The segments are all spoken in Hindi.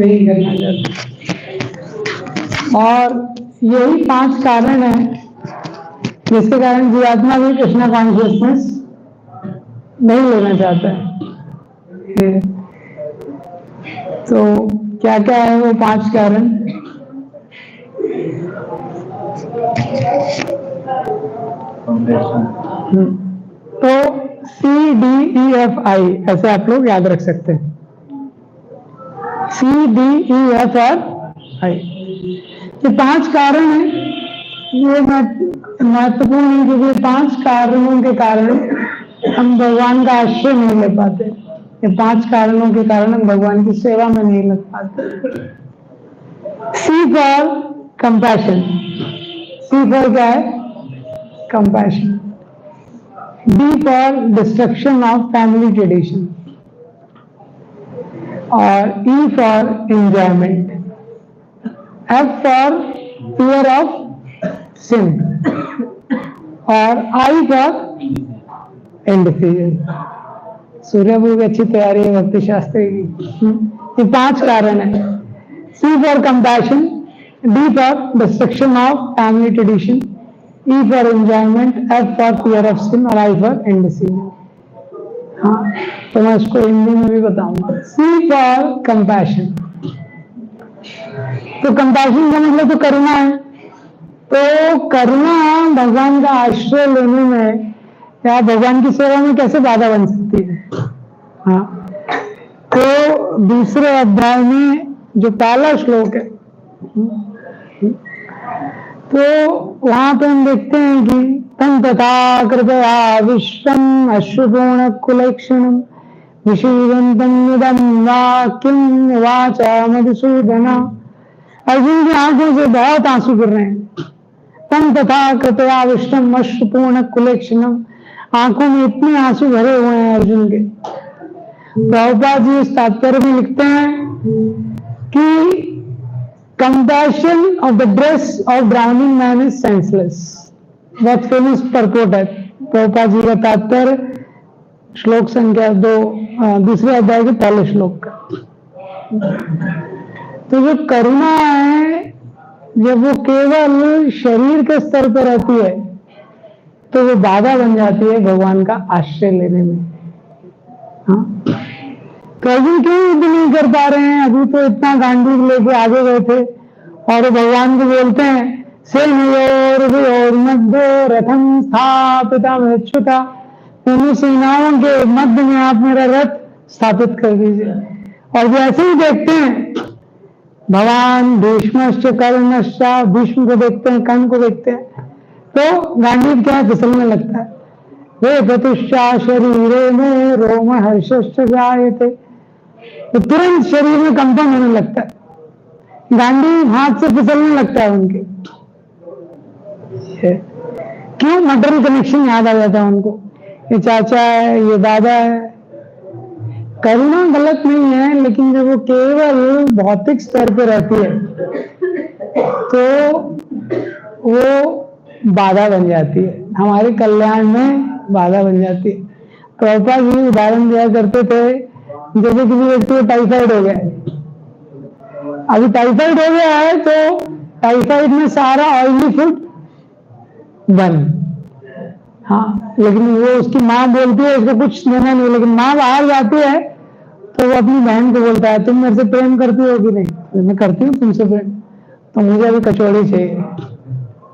नहीं करना चाहते। और यही 5 कारण है जिसके कारण जीवात्मा भी कृष्णा कॉन्शियसनेस नहीं लेना चाहता है। तो क्या क्या है वो 5 कारण? तो CDEFI ऐसे आप लोग याद रख सकते हैं। CDEF और I, ये 5 कारण हैं। ये महत्वपूर्ण है क्योंकि 5 कारणों के कारण हम भगवान का आश्रय नहीं ले पाते। ये 5 कारणों के कारण हम भगवान की सेवा में नहीं लग पाते। C for compassion. C for क्या है? Compassion. D for destruction of family tradition और E for enjoyment. F for fear of sin और I फॉर इंडिफिजन। सूर्यभू की अच्छी तैयारी है भक्ति शास्त्री की। ये 5 कारण है। C for compassion, D for destruction of family tradition, E for enjoyment, F for fear of sin और I फॉर इंडिफिजन। हाँ, तो मैं इसको हिंदी में भी बताऊंगा। C फॉर कंपैशन, तो कंपैशन का मतलब तो करुणा है। तो करुणा भगवान का आश्रय लेने में या भगवान की सेवा में कैसे बाधा बन सकती है? हाँ, तो दूसरे अध्याय में जो पहला श्लोक है, तो वहां पे हम देखते हैं कि तम तथा कृपया विश्वम अश्रुपूर्ण कुलक्षणम विषीदंतम निदम वाक्यम वाचा मधुसूदना। अर्जुन की आंखों से बहुत आंसू गिर रहे हैं। तम तथा कृपया विश्वम अश्रुपूर्ण कुलक्षणम, आंखों में इतने आंसू भरे हुए हैं अर्जुन के। प्रभुपाद जी इस तात्पर्य में लिखते हैं कि compassion of the dress of drowning man is senseless. बहुत फेमस परपोर्ट है प्रभुपाद जी का तात्पर्य श्लोक संख्या 2 दूसरे अध्याय के पहले श्लोक का। तो जो करुणा है जब वो केवल शरीर के स्तर पर रहती है तो वो बाधा बन जाती है भगवान का आश्रय लेने में। हाँ? तो अर्जुन क्यों युद्ध नहीं कर पा रहे हैं? अभी तो इतना गांडीव लेके आगे गए थे और भगवान को बोलते हैं सेनयोर मध्य रथम स्थापिता मेच्छुता, दोनों सेनाओं के मध्य में आप मेरा रथ स्थापित कर दीजिए। और जैसे ही देखते हैं भगवान भीष्मश्च कर्णश्च, भीष्म को देखते हैं, कर्ण को देखते हैं, तो गांडीव क्या फिसलने लगता है। वे प्रतिष्ठा शरीरे में रोम हर्षश्च जायते, तो तुरंत शरीर में कंपन होने लगता है। गांडीव हाथ से फिसलने लगता है उनके। क्यों? मटरल कनेक्शन याद आ जाता है उनको। ये चाचा है, ये दादा है। करुणा गलत नहीं है, लेकिन जब वो केवल भौतिक स्तर पर रहती है तो वो बाधा बन जाती है, हमारे कल्याण में बाधा बन जाती है। प्रभुपाद जी उदाहरण दिया करते थे, जैसे किसी व्यक्ति को टाइफाइड हो गया है। अभी टाइफाइड हो गया है तो टाइफाइड में सारा ऑयली फूड बंद। हाँ, लेकिन वो उसकी माँ बोलती है उसको कुछ लेना नहीं, लेकिन माँ बाहर जाती है तो वो अपनी बहन को बोलता है तुम मेरे से प्रेम करती हो कि नहीं? मैं करती हूँ तुमसे प्रेम, तो मुझे अभी कचौड़ी चाहिए,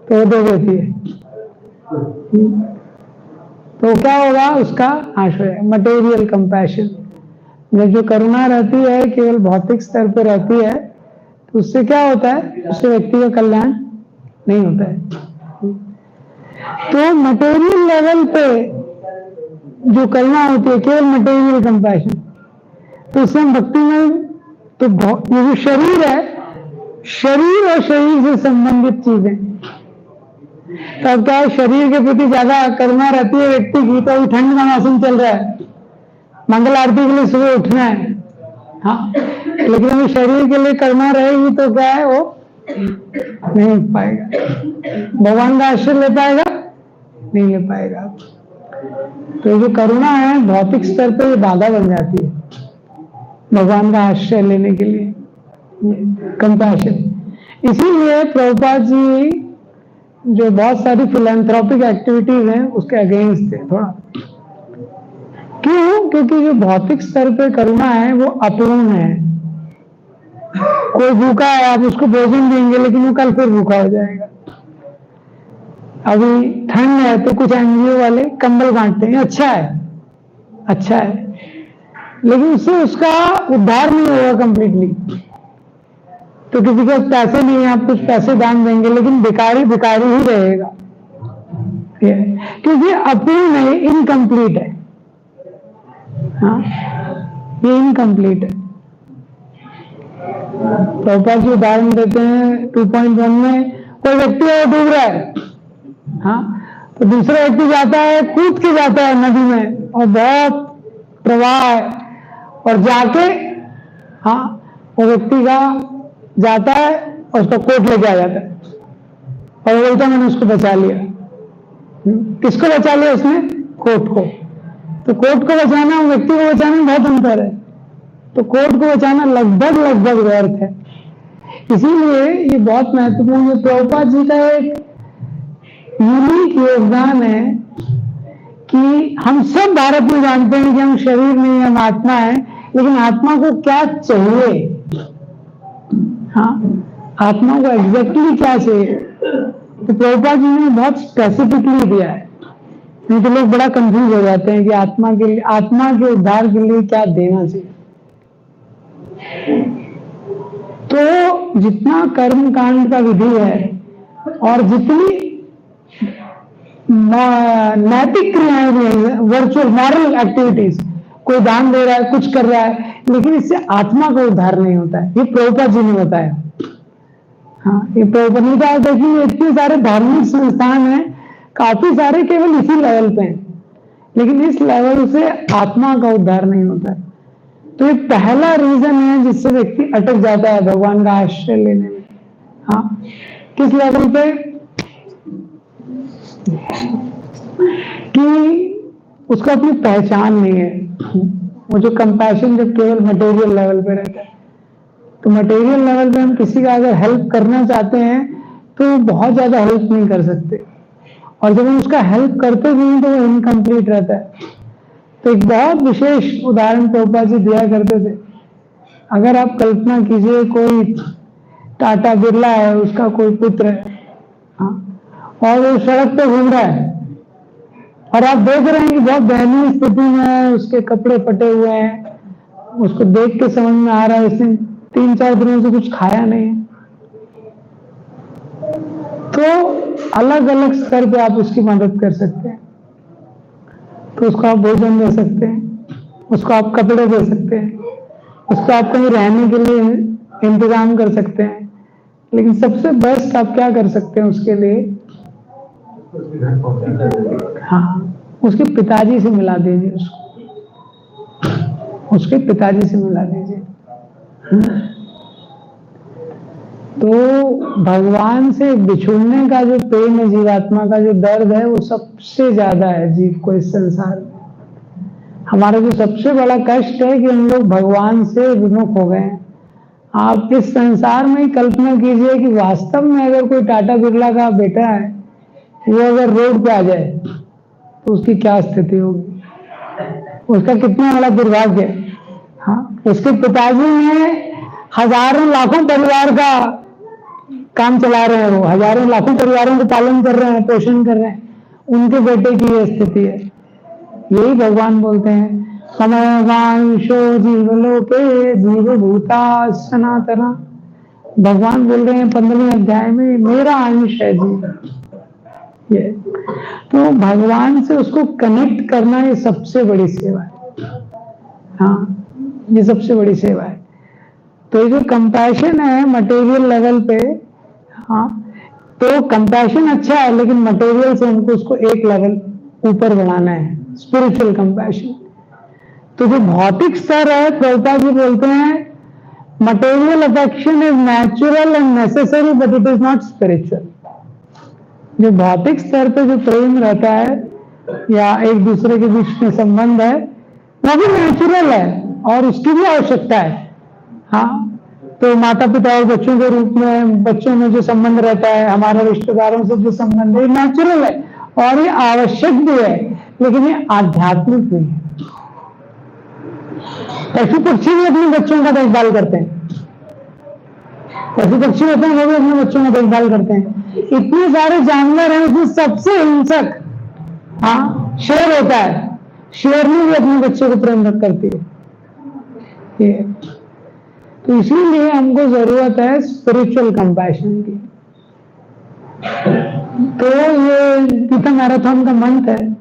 तो वो दे देती है। तो क्या होगा? उसका आश्रय मटेरियल कंपैशन। जब जो करुणा रहती है केवल भौतिक स्तर पर रहती है तो उससे क्या होता है? उससे व्यक्ति का कल्याण नहीं होता है। तो मटेरियल लेवल पे जो करुणा होती है केवल मटेरियल कंपैशन, तो उससे हम भक्ति में तो ये जो शरीर है, शरीर और शरीर से संबंधित चीजें, तो अब क्या है, शरीर के प्रति ज्यादा करुणा रहती है व्यक्ति की। तो अभी ठंड का मौसम चल रहा है, मंगल आरती के लिए सुबह उठना है। हाँ, लेकिन अभी शरीर के लिए करुणा रहेगी तो क्या है, वो नहीं पाएगा। भगवान का आश्रय ले पाएगा? नहीं ले पाएगा। तो जो करुणा है भौतिक स्तर पर ये बाधा बन जाती है भगवान का आश्रय लेने के लिए। कंपैशन। इसीलिए प्रभुपाद जी जो बहुत सारी फिलैंथ्रोपिक एक्टिविटीज हैं उसके अगेंस्ट थे थोड़ा। क्यों? क्योंकि जो भौतिक स्तर पे करुणा है वो अपूर्ण है। कोई भूखा है, आप उसको भोजन देंगे लेकिन वो कल फिर भूखा हो जाएगा। अभी ठंड है तो कुछ एनजीओ वाले कंबल बांटते हैं, अच्छा है, अच्छा है, लेकिन उससे उसका उद्धार नहीं होगा कंप्लीटली। तो किसी के पास पैसे नहीं है, आप कुछ पैसे दान देंगे लेकिन भिखारी भिखारी ही रहेगा, क्योंकि अपूर्ण है, इनकम्प्लीट है। हाँ, ये इनकम्प्लीट है। प्रभुपाद जी उदाहरण देते हैं 2.1 में, कोई व्यक्ति है डूब रहा है, हाँ, तो दूसरा व्यक्ति जाता है, कूद के जाता है नदी में और बहुत प्रवाह है, और जाके हाँ वो व्यक्ति का जाता है और उसका कोट लेके आ जाता है और बोलता मैंने उसको बचा लिया। किसको बचा लिया उसने? कोट को। तो कोट को बचाना और व्यक्ति को बचाना में बहुत अंतर है। तो कोट को बचाना लगभग लगभग व्यर्थ है। इसीलिए ये बहुत महत्वपूर्ण है। प्रभुपाद जी का एक यूनिक योगदान है कि हम सब भारत में जानते हैं कि हम शरीर नहीं, हम आत्मा है, लेकिन आत्मा को क्या चाहिए? हाँ, आत्मा को एग्जैक्टली क्या चाहिए? तो प्रभुपाद जी ने बहुत स्पेसिफिकली दिया है। नहीं तो लोग बड़ा कंफ्यूज हो जाते हैं कि आत्मा के लिए, आत्मा के उद्धार के लिए क्या देना चाहिए। तो जितना कर्म कांड का विधि है और जितनी नैतिक क्रियाएं भी हैं, वर्चुअल मॉरल एक्टिविटीज, कोई दान दे रहा है, कुछ कर रहा है, लेकिन इससे आत्मा का उद्धार नहीं होता है। ये प्रभुपाद जी ने बताया। हाँ, ये प्रभुपाद ने कहा। देखिए इतने सारे धार्मिक संस्थान हैं, काफी सारे केवल इसी लेवल पे हैं, लेकिन इस लेवल से आत्मा का उद्धार नहीं होता है। तो ये पहला रीजन है जिससे व्यक्ति अटक जाता है भगवान का आश्रय लेने में। हाँ, किस लेवल पे? कि उसको अपनी पहचान नहीं है। वो जो कंपैशन जब केवल मटेरियल लेवल पे रहता है, तो मटेरियल लेवल पे हम किसी का अगर हेल्प करना चाहते हैं तो बहुत ज्यादा हेल्प नहीं कर सकते, और जब हम उसका हेल्प करते भी हैं तो वो इनकम्प्लीट रहता है। तो एक बहुत विशेष उदाहरण प्रभुपाद जी दिया करते थे। अगर आप कल्पना कीजिए कोई टाटा बिरला है, उसका कोई पुत्र है, हाँ, और वो सड़क पे घूम रहा है और आप देख रहे हैं कि बहुत दयनीय स्थिति में है, उसके कपड़े फटे हुए हैं, उसको देख के समझ में आ रहा है इसने 3-4 दिनों से कुछ खाया नहीं। तो अलग अलग स्तर पे आप उसकी मदद कर सकते हैं। तो उसको आप भोजन दे सकते हैं, उसको आप कपड़े दे सकते हैं, उसको आप कहीं रहने के लिए इंतजाम कर सकते हैं, लेकिन सबसे बेस्ट आप क्या कर सकते हैं उसके लिए? हाँ, उसके पिताजी से मिला दीजिए, उसके पिताजी से मिला दीजिए। तो भगवान से बिछुड़ने का जो पेन है, जीवात्मा का जो दर्द है, वो सबसे ज्यादा है जीव को इस संसार में। हमारा जो सबसे बड़ा कष्ट है कि हम लोग भगवान से विमुख हो गए हैं। आप इस संसार में ही कल्पना कीजिए कि वास्तव में अगर कोई टाटा बिरला का बेटा है, वो अगर रोड पे आ जाए तो उसकी क्या स्थिति होगी? उसका कितना बड़ा दुर्भाग्य है। हाँ, उसके पिताजी ने हजारों लाखों परिवार का काम चला रहे हैं, वो हजारों लाखों परिवारों को पालन कर रहे हैं, पोषण कर रहे हैं, उनके बेटे की ये स्थिति है। यही भगवान बोलते हैं, समवांशो जीवलोके जीवभूता सनातना। भगवान बोल रहे हैं 15वें अध्याय में, मेरा अंश है जीव। ये तो भगवान से उसको कनेक्ट करना ये सबसे बड़ी सेवा है। हाँ, ये सबसे बड़ी सेवा है। तो ये जो कंपैशन है मटेरियल लेवल पे, हाँ, तो कंपैशन अच्छा है, लेकिन मटेरियल से हमको उसको एक लेवल ऊपर बढ़ाना है, स्पिरिचुअल कंपैशन। तो जो भौतिक स्तर है, प्रभुपाद जी बोलते हैं material affection is natural and necessary but it is not spiritual. जो भौतिक स्तर पे जो प्रेम रहता है या एक दूसरे के बीच में संबंध है, वो भी नेचुरल है और उसकी भी आवश्यकता है। हाँ, तो माता पिता और बच्चों के रूप में बच्चों में जो संबंध रहता है, हमारे रिश्तेदारों से जो संबंध है, नेचुरल है और ये आवश्यक भी है, लेकिन ये आध्यात्मिक भी है। पशु पक्षी भी अपने बच्चों का देखभाल करते हैं, पशु पक्षी होते हैं वो भी अपने बच्चों का देखभाल करते हैं। इतने सारे जानवर हैं, उसमें सबसे हिंसक शेर होता है। शेरनी भी अपने बच्चे को प्रेम करती है। तो इसीलिए हमको जरूरत है स्पिरिचुअल कंपैशन की। तो ये गीता मैराथन का मंत्र है।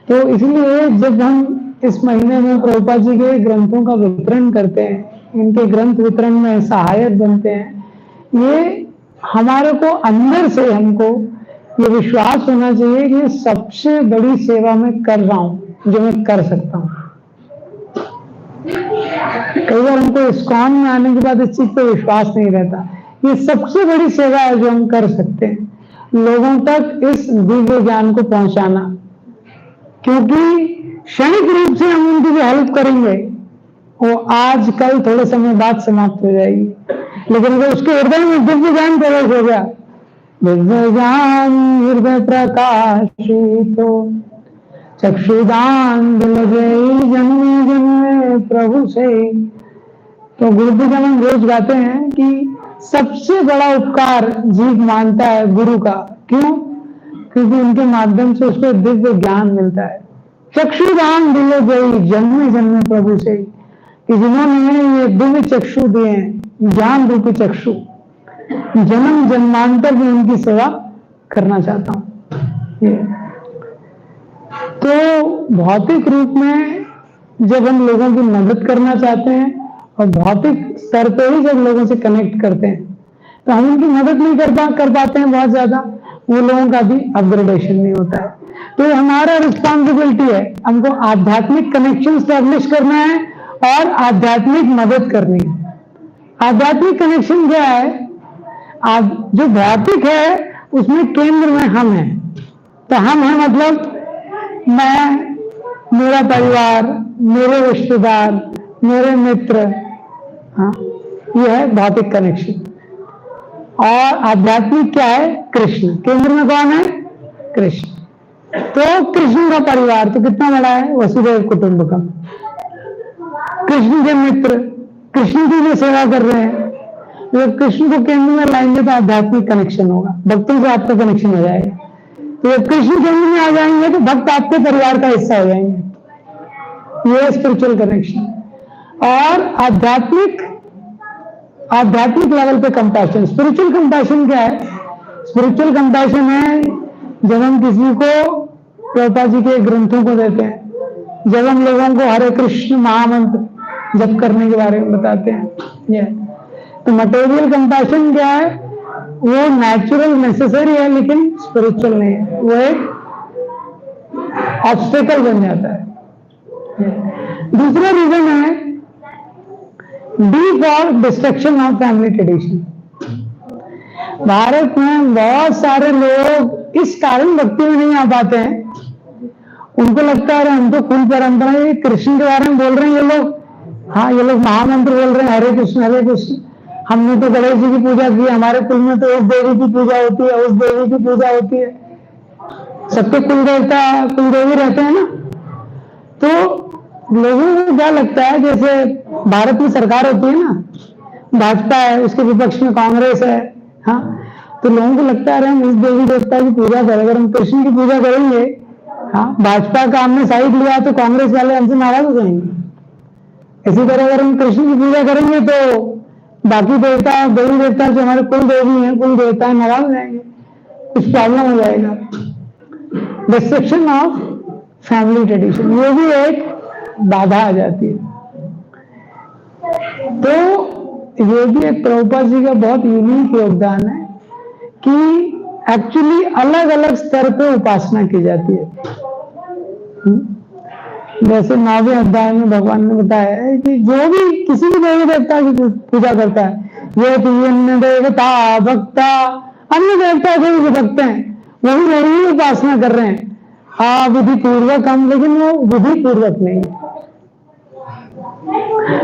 तो इसलिए जब हम इस महीने में प्रभुपाद जी के ग्रंथों का वितरण करते हैं, इनके ग्रंथ वितरण में सहायक बनते हैं, ये हमारे को अंदर से हमको ये विश्वास होना चाहिए कि सबसे बड़ी सेवा मैं कर रहा हूं जो मैं कर सकता हूं। कई बार हमको इस्कॉन में आने के बाद इस चीज पर विश्वास नहीं रहता। ये सबसे बड़ी सेवा है जो हम कर सकते हैं, लोगों तक इस दिव्य ज्ञान को पहुंचाना। क्योंकि क्षणिक रूप से हम उनकी जो हेल्प करेंगे वो आज कल थोड़े समय बाद समाप्त हो जाएगी, लेकिन अगर उसके हृदय में दिव्य ज्ञान प्रवेश हो गया, दिव्य ज्ञान हृदय प्रकाशित हो, चक्षुदान दिलगे जन्मे जन्मे प्रभु से। तो गुरुदेव हम रोज गाते हैं कि सबसे बड़ा उपकार जीव मानता है गुरु का। क्यों? क्योंकि उनके माध्यम से उसको दिव्य ज्ञान मिलता है। चक्षुदान दिले गई जन्मे जन्मे प्रभु से, कि जिन्होंने ये दिव्य चक्षु दिए हैं, ज्ञान रूपी चक्षु, जन्म जन्मांतर में उनकी सेवा करना चाहता हूं। तो भौतिक रूप में जब हम लोगों की मदद करना चाहते हैं और भौतिक स्तर पे ही जब लोगों से कनेक्ट करते हैं, तो हम उनकी मदद नहीं कर पाते हैं बहुत ज्यादा, वो लोगों का भी अपग्रेडेशन नहीं होता है। तो हमारा रिस्पॉन्सिबिलिटी है, हमको आध्यात्मिक कनेक्शन स्टैब्लिश करना है और आध्यात्मिक मदद करनी है। आध्यात्मिक कनेक्शन क्या है? जो भौतिक है उसमें केंद्र में हम हैं। तो हम हैं मतलब मैं, मेरा परिवार, मेरे रिश्तेदार, मेरे मित्र, ये है भौतिक कनेक्शन। और आध्यात्मिक क्या है? कृष्ण। केंद्र में कौन है? कृष्ण। तो कृष्ण का परिवार तो कितना बड़ा है? वसुदेव कुटुंबकम। कृष्ण के मित्र, कृष्ण की जो सेवा कर रहे हैं, जब कृष्ण को केंद्र में लाएंगे तो आध्यात्मिक कनेक्शन होगा, भक्तों से आपका कनेक्शन हो जाएगा। तो जब कृष्ण केंद्र में आ जाएंगे तो भक्त आपके परिवार का हिस्सा हो जाएंगे। ये स्पिरिचुअल कनेक्शन। और आध्यात्मिक लेवल पे कंपैशन। स्पिरिचुअल कंपैशन क्या है? स्पिरिचुअल कंपैशन है जब हम किसी को प्रभुपाद जी के ग्रंथों को देते हैं, जब हम लोगों को हरे कृष्ण महामंत्र जप करने के बारे में बताते हैं। ये तो मटेरियल कंपैशन क्या है? वो नेचुरल नेसेसरी है लेकिन स्पिरिचुअल नहीं है, वो एक ऑब्स्टेकल बन जाता है। दूसरा रीजन है D for destruction of family tradition. Bharat में बहुत सारे लोग इस कारण भक्ति में नहीं आ पाते हैं, उनको लगता है हम तो कुल परंपरा, ये कृष्ण के बारे में बोल रहे हैं ये लोग, हाँ ये लोग महामंत्र बोल रहे हैं हरे कृष्ण हरे कृष्ण, हमने तो गणेश जी की पूजा की, हमारे कुल में तो उस देवी की पूजा होती है, उस देवी की पूजा होती है, सबके कुल देवता कुल देवी रहते हैं ना। तो लोगों को क्या लगता है, जैसे भारत में सरकार होती है ना, भाजपा है, उसके विपक्ष में कांग्रेस है, हाँ, तो लोगों को लगता है हम इस देवी देवता की पूजा करें, अगर हम कृष्ण की पूजा करेंगे, हाँ, भाजपा का हमने साइड लिया तो कांग्रेस वाले हमसे नाराज हो जाएंगे। इसी तरह अगर हम कृष्ण की पूजा करेंगे तो बाकी देवता देवी देवता जो हमारे कुल देवी हैं कुल देवता है नाराज हो जाएंगे, कुछ प्रॉब्लम हो जाएगा। डिस्ट्रक्शन ऑफ फैमिली ट्रेडिशन, ये भी एक बाधा आ जाती है। तो ये भी एक प्रभुपाद जी का बहुत यूनिक योगदान है कि एक्चुअली अलग अलग स्तर पे उपासना की जाती है। जैसे 9वें अध्याय में भगवान ने बताया है कि जो भी किसी भी देवी देवता की पूजा करता है, ये अन्य देवता भक्ता, अन्य देवता को भी भक्त हैं, वही वही उपासना कर रहे हैं, हाँ विधि पूर्वक हम, लेकिन वो विधि पूर्वक नहीं।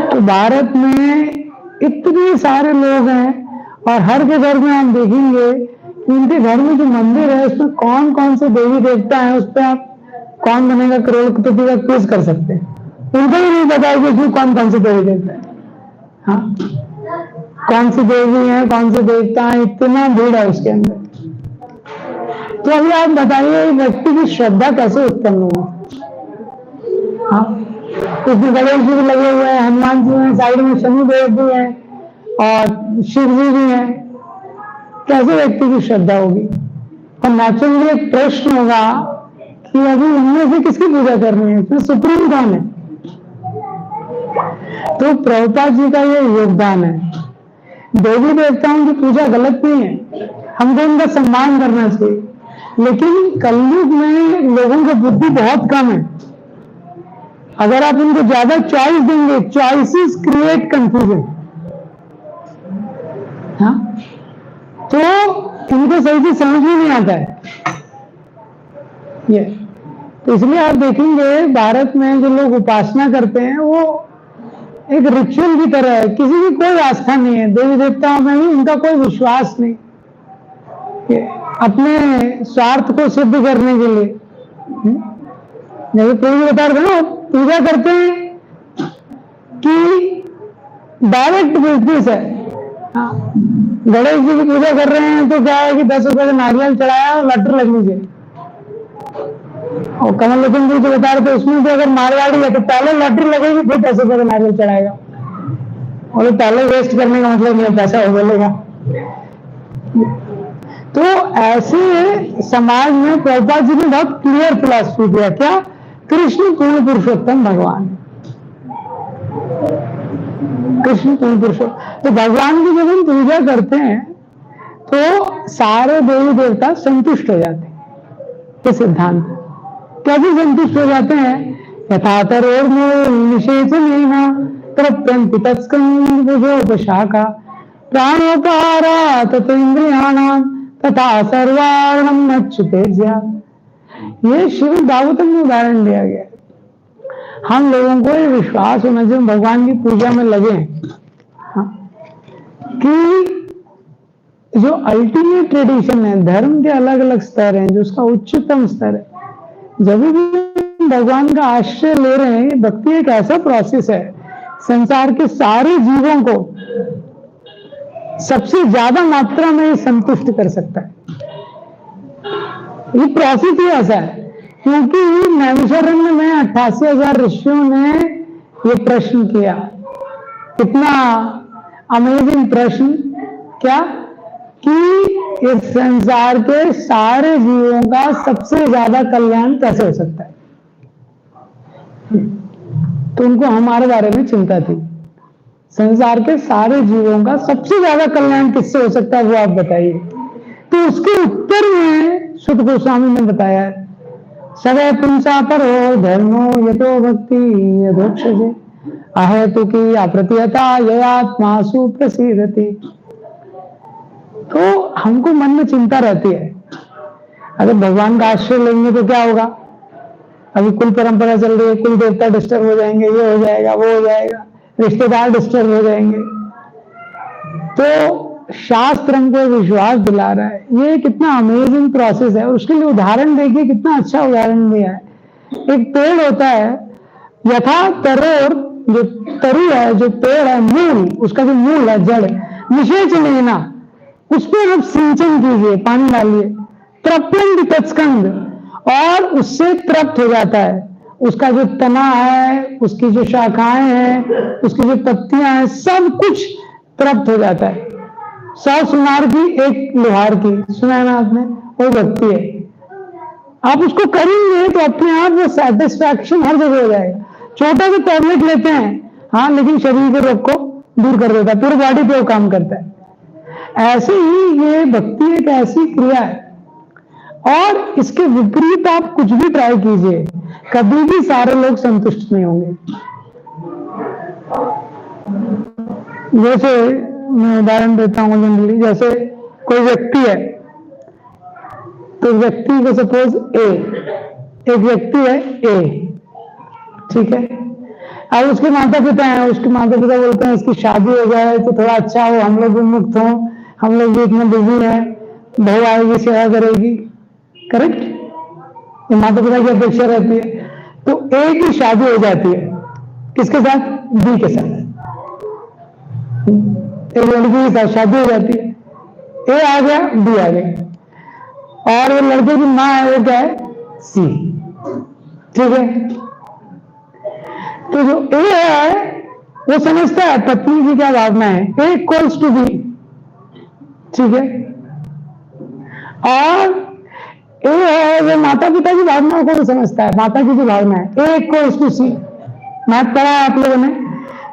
तो भारत में इतने सारे लोग हैं और हर के घर में आप देखेंगे कि उनके घर में जो मंदिर है उसमें कौन कौन से देवी देवता हैं, उस पर आप कौन बनेगा करोड़पति का क्विज कर सकते हैं। उनको भी नहीं पता है कि उसमें कौन कौन से देवी देवता है, हाँ, कौन सी देवी है, कौन से देवता है, इतना भीड़ है उसके अंदर। तो अभी आप बताइए व्यक्ति की श्रद्धा कैसे उत्पन्न हुई? हाँ, उसमें गणेश जी भी लगे हुए हैं, हनुमान जी हैं, साइड में शनिदेव भी हैं और शिव जी भी हैं, कैसे व्यक्ति की श्रद्धा होगी? और नेचुरली एक प्रश्न होगा कि अभी उनमें से किसकी पूजा करनी है, इसमें सुप्रीम कौन है? तो प्रभुपाद जी का ये योगदान है। देवी देवताओं की पूजा गलत नहीं है, हमको उनका सम्मान करना चाहिए, लेकिन कलयुग में लोगों की बुद्धि बहुत कम है। अगर आप उनको ज्यादा चॉइस देंगे, चॉइसेस क्रिएट कंफ्यूजन, हाँ, तो इनको सही से समझ में नहीं आता है ये। तो इसलिए आप देखेंगे भारत में जो लोग उपासना करते हैं वो एक रिचुअल की तरह है, किसी की कोई आस्था नहीं है, देवी देवताओं में भी उनका कोई विश्वास नहीं, अपने स्वार्थ को सिद्ध करने के लिए। जैसे कोई बता रहे ना, पूजा करते हैं कि डायरेक्ट बिजनेस है। गणेश जी की पूजा कर रहे हैं तो क्या है कि 10 रुपए का नारियल चढ़ाया और लड्डू लग लीजिए। और कमल लोचन जी जो बता रहे थे उसमें तो अगर मारवाड़ी है तो पहले लड्डू लगेगी फिर 10 रुपए का नारियल चढ़ाएगा, और पहले वेस्ट करने का मतलब नहीं, पैसा हो बोलेगा। तो ऐसे समाज में प्रभुपाद जी ने बहुत क्लियर फिलॉसफी दिया, क्या? कृष्ण पूर्ण पुरुषोत्तम भगवान, कृष्ण पूर्ण पुरुषोत्तम। तो भगवान की जब हम पूजा करते हैं तो सारे देवी देवता संतुष्ट हो जाते हैं। ये सिद्धांत कैसे संतुष्ट हो जाते हैं? यथातरोर्मूलनिषेचनेन तत्स्कंदभुजोपशाखा प्राणोपहारा तत इंद्रियाणाम तथा सर्वाणम नच्युते ज्ञान। ये श्रीमद् भागवतम में उदाहरण दिया गया। हम लोगों को ये विश्वास होना चाहिए, भगवान की पूजा में लगे कि जो अल्टीमेट ट्रेडिशन है, धर्म के अलग अलग स्तर हैं, जो उसका उच्चतम स्तर है, जब भी भगवान का आश्रय ले रहे हैं, भक्ति एक ऐसा प्रोसेस है संसार के सारे जीवों को सबसे ज्यादा मात्रा में संतुष्ट कर सकता है। ये प्रोसेस ही ऐसा है, क्योंकि नैमिषारण्य में 88,000 ऋषियों ने ये प्रश्न किया। कितना अमेजिंग प्रश्न, क्या कि इस संसार के सारे जीवों का सबसे ज्यादा कल्याण कैसे हो सकता है? तो उनको हमारे बारे में चिंता थी, संसार के सारे जीवों का सबसे ज्यादा कल्याण किससे हो सकता है, वो आप बताइए। तो उसके उत्तर में सुत गोस्वामी ने बताया है, सवै पुंसा परो धर्मो यतो भक्ति यथोक्षजे अहेतु की अप्रतिहता ययात्मासु प्रसीदति। तो हमको मन में चिंता रहती है, अगर भगवान का आश्रय लेंगे तो क्या होगा? अभी कुल परंपरा चल रही है, कुल देवता डिस्टर्ब हो जाएंगे, ये हो जाएगा, वो हो जाएगा, रिश्तेदार डिस्टर्ब हो जाएंगे। तो शास्त्र हमको विश्वास दिला रहा है, ये कितना अमेजिंग प्रोसेस है। और उसके लिए उदाहरण देखिए, कितना अच्छा उदाहरण दिया है। एक पेड़ होता है, यथा तरोर, जो तरू है, जो पेड़ है, मूल, उसका जो मूल है, जड़, निषेचन लेना, उस पर आप सिंचन कीजिए, पानी डालिए, तृप्यंत तत्स्कंद, और उससे तृप्त हो जाता है। उसका जो तना है, उसकी जो शाखाएं हैं, उसकी जो पत्तियां हैं, सब कुछ तृप्त हो जाता है। 100 सुनार की एक लोहार की, सुना है ना आपने? वो भक्ति है। आप उसको करेंगे तो अपने आप वो सेटिस्फैक्शन हर जगह हो जाएगा। छोटा सा टैबलेट लेते हैं, हाँ, लेकिन शरीर के रोग को दूर कर देता है, पूरी बॉडी पे वो काम करता है। ऐसे ही ये भक्ति एक ऐसी क्रिया है, और इसके विपरीत आप कुछ भी ट्राई कीजिए, कभी भी सारे लोग संतुष्ट नहीं होंगे। जैसे मैं उदाहरण देता हूं जनरली, जैसे कोई व्यक्ति है, तो व्यक्ति को सपोज ए, एक व्यक्ति है ए, ठीक है, अब उसके माता पिता हैं, उसके माता पिता बोलते हैं इसकी शादी हो जाए तो थोड़ा अच्छा हो, हम लोग भी मुक्त हों, हम लोग भी इतने बिजी हैं, बहू आएगी सेवा करेगी। करेक्ट, ये माता पिता की अपेक्षा रहती है। तो ए की शादी हो जाती है किसके साथ? बी के साथ। एक लड़की के साथ शादी हो जाती है, ए आ गया, बी आ गया, और वो लड़के की माँ है वो क्या है? सी। ठीक है, तो जो ए है वो समझता है पत्नी की क्या भावना है, ए इक्वल्स टू बी। ठीक है, और ए है वो माता पिता की भावनाओं को भी समझता है, माता की जो भावना है, ए इक्वल्स टू सी। मैथ पढ़ा है आप लोगों ने?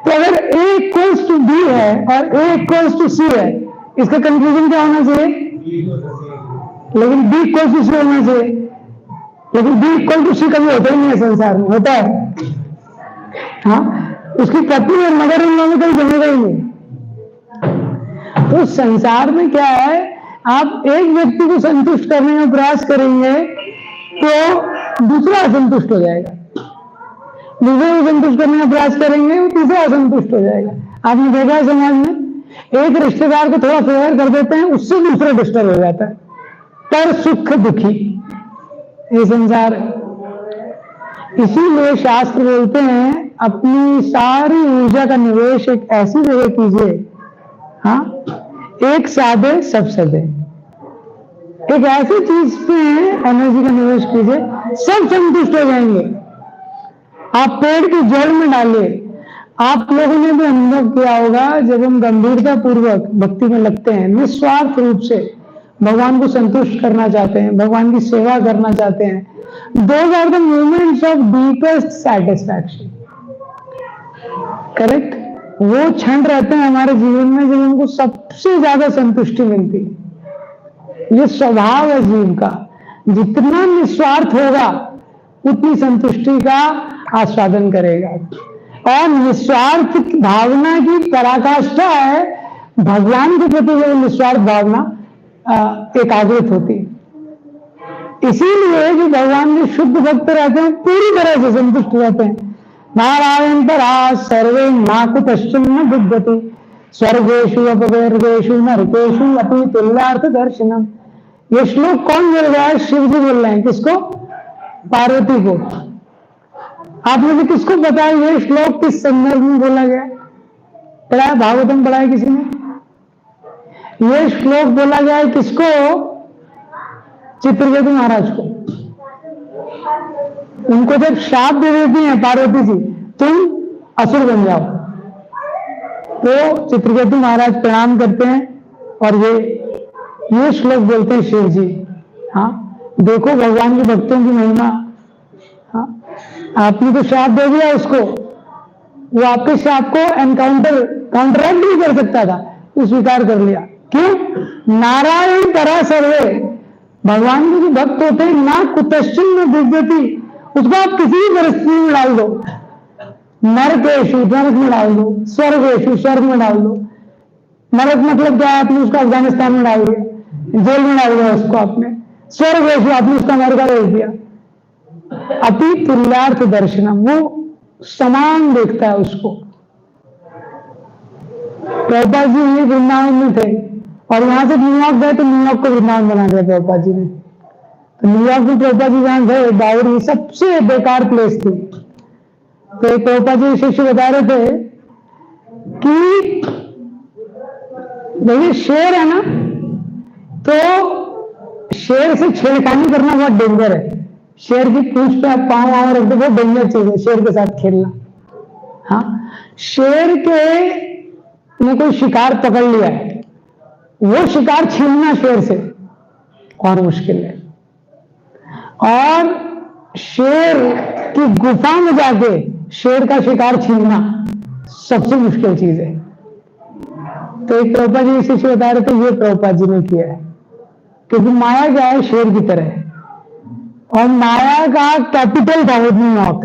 तो अगर ए इक्वल्स टू बी है और ए इक्वल्स टू सी है, इसका कंक्लूजन क्या होना चाहिए? लेकिन बी इक्वल्स टू सी होना चाहिए। लेकिन बी इक्वल टू सी कभी होता ही नहीं है संसार में, होता है? हाँ, उसकी पत्नी और मदर इन लोगों में कहीं जमेगा ही नहीं। तो संसार में क्या है, आप एक व्यक्ति को संतुष्ट करने का प्रयास करेंगे तो दूसरा असंतुष्ट हो जाएगा, दूसरे को संतुष्ट करने का प्रयास करेंगे वो तीसरा असंतुष्ट हो जाएगा। आपने देखा है समाज में, एक रिश्तेदार को थोड़ा फेवर कर देते हैं, उससे दूसरा डिस्टर्ब हो जाता है, पर सुख दुखी ये संसार है। इसीलिए शास्त्र बोलते हैं अपनी सारी ऊर्जा का निवेश एक ऐसी जगह कीजिए, हाँ, एक साधे सब सदे, एक ऐसी चीज पे एनर्जी का निवेश कीजिए, सब संतुष्ट हो जाएंगे। आप पेड़ की जड़ में डालिए। आप लोगों ने भी अनुभव किया होगा, जब हम गंभीरता पूर्वक भक्ति में लगते हैं, निस्वार्थ रूप से भगवान को संतुष्ट करना चाहते हैं, भगवान की सेवा करना चाहते हैं, those are the moments of deepest satisfaction. Correct, वो क्षण रहते हैं हमारे जीवन में जब हमको सबसे ज्यादा संतुष्टि मिलती है। ये स्वभाव है जीव का, जितना निस्वार्थ होगा उतनी संतुष्टि का आस्वादन करेगा। और निस्वार्थ भावना की पराकाष्ठा है भगवान के प्रति जो निस्वार्थ भावना एकाग्रित होती है। इसीलिए जो भगवान के शुद्ध भक्त रहते हैं पूरी तरह से संतुष्ट रहते हैं। नारायण परा सर्वे नाकु पश्चिम बुद्धति स्वर्गेशु अपवर्गेशु नरकेशु अपि तुल्यार्थ दर्शनम। ये श्लोक कौन बोल रहा है? शिव जी बोल रहे हैं। किसको? पार्वती को। आप मुझे किसको पता है ये श्लोक किस संदर्भ में बोला गया? पढ़ा है? भागवतम पढ़ा है किसी ने? ये श्लोक बोला गया है किसको? चित्रकेतु महाराज को। उनको जब शाप दे देती हैं पार्वती जी, तुम असुर बन जाओ, तो चित्रकेतु महाराज प्रणाम करते हैं और ये श्लोक बोलते हैं शिव जी। हाँ, देखो भगवान के भक्तों की महिमा। हाँ, आपने तो शाप दे दिया उसको, वो आपके शाप को काउंटरैक्ट भी कर सकता था, वो स्वीकार कर लिया। क्यों? नारायण परा सर्वे, भगवान के जो भक्त होते हैं ना कुतश्चिन न दिव्यति, उसको आप किसी भी परिस्थिति में डाल दो, नरकेशु नरक में डाल दो, स्वर्गेशु स्वर्ग में डाल दो। नरक मतलब क्या? आपने उसको अफगानिस्तान में डाल दिया, जेल में डाल दिया उसको आपने। स्वर्गेशु आपने उसको अमेरिका भेज दिया। अति तुल्यार्थ दर्शनम, वो समान देखता है उसको। प्रभुपाद जी वृंदावन में थे और यहां से न्यूयॉर्क गए तो न्यूयॉर्क को वृंदावन बना दिया प्रभुपाद जी ने। तो न्यूयॉर्क में प्रभुपाद जी जहां गए, बावरी सबसे बेकार प्लेस थी। तो एक प्रभुपाद जी शिष्य बता रहे थे कि देखिए शेर है ना, तो शेर से छेड़खानी करना बहुत डेंजर है। शेर की पूंछ पे आप पांव आव रख दो, बहुत डेंजर चीज है शेर के साथ खेलना। हाँ, शेर के ने कोई शिकार पकड़ लिया है, वो शिकार छीनना शेर से और मुश्किल है। और शेर की गुफा में जाके शेर का शिकार छीनना सबसे मुश्किल चीज है। तो एक प्रभुपाद जी शिष्य बता रहे थे ये प्रभुपाद जी ने किया है, क्योंकि माया क्या है? शेर की तरह है, और माया का कैपिटल था वो न्यूयॉर्क।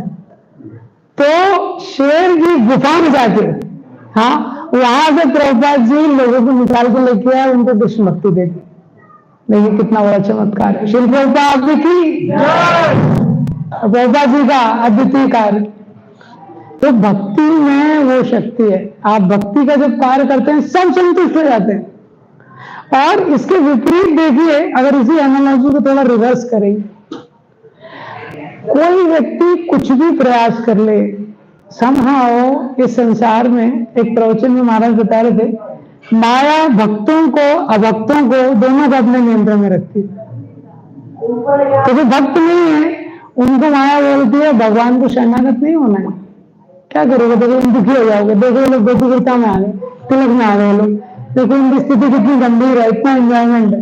तो शेर की गुफा में जाके, हाँ, वहां से प्रभुपाद जी लोगों को निकाल के लेके आए, उनको कृष्ण भक्ति दे दी। देखिए कितना बड़ा चमत्कार है। श्री प्रभुपाद जी की, प्रभुपाद जी का अद्वितीय कार्य। तो भक्ति में वो शक्ति है। आप भक्ति का जब कार्य करते हैं सब संतुष्ट हो जाते हैं। और इसके विपरीत देखिए, अगर इसी एनालॉजी को थोड़ा रिवर्स करें, कोई व्यक्ति कुछ भी प्रयास कर ले, समहाउ इस संसार में, एक प्रवचन में महाराज बता रहे थे, माया भक्तों को अभक्तों को दोनों को अपने नियंत्रण में रखती है। तो जो भक्त नहीं है उनको माया बोलती है भगवान को शरणागत नहीं होना है। क्या करोगे? देखो तुम दुखी हो जाओगे, देखो लोग बेटिकता में आ गए, तिलक में आ गए लोग, देखो उनकी स्थिति कितनी गंभीर है, इतना एंजॉयमेंट है।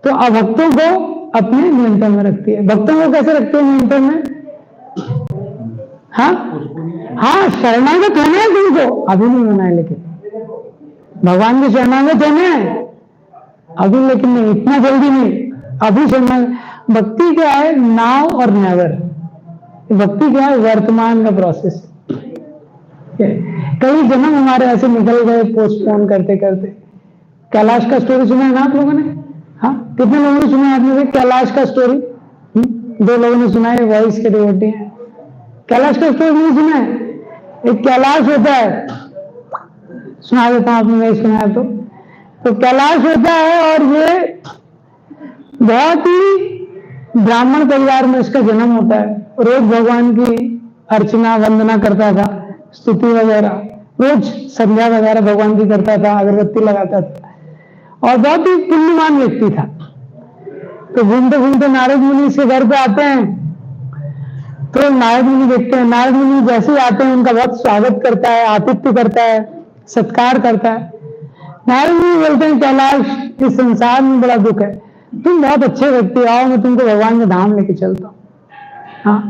तो अभक्तों को अपने नियंत्रण में रखती है। भक्तों को कैसे रखती है नियंत्रण में? हाँ, शरणागत होना है तुमको, अभी नहीं होना है, लेकिन भगवान के शरणागत होना है अभी, लेकिन नहीं, इतना जल्दी नहीं, अभी शरणागत। भक्ति क्या है? नाउ और नेवर। भक्ति क्या है? वर्तमान का प्रोसेस। कई जन्म हमारे ऐसे निकल गए पोस्टपोन करते करते। कैलाश का स्टोरी सुना है ना आप लोगों ने? हाँ, कितने लोगों ने सुना है आप लोगों ने कैलाश का स्टोरी? 2 लोगों ने सुना है, वॉइस के डिवोटी हैं। कैलाश का स्टोरी नहीं सुना है? एक कैलाश होता है, सुना देता हूं, आपने नहीं सुना है तो कैलाश होता है और ये बहुत ही ब्राह्मण परिवार में इसका जन्म होता है। रोज भगवान की अर्चना वंदना करता था, स्तुति वगैरह, रोज संध्या वगैरह भगवान की करता था, अगरबत्ती लगाता था और बहुत ही पुण्यवान व्यक्ति था। तो घूमते घूमते नारद मुनि इसके घर पे आते हैं। तो नारद मुनि देखते हैं, नारद मुनि जैसे ही आते हैं उनका बहुत स्वागत करता है, आतिथ्य करता है, सत्कार करता है। नारद मुनि बोलते हैं कैलाश, इस संसार में बड़ा दुख है, तुम बहुत अच्छे व्यक्ति, आओ मैं तुमको भगवान के धाम लेके चलता हूँ। हाँ,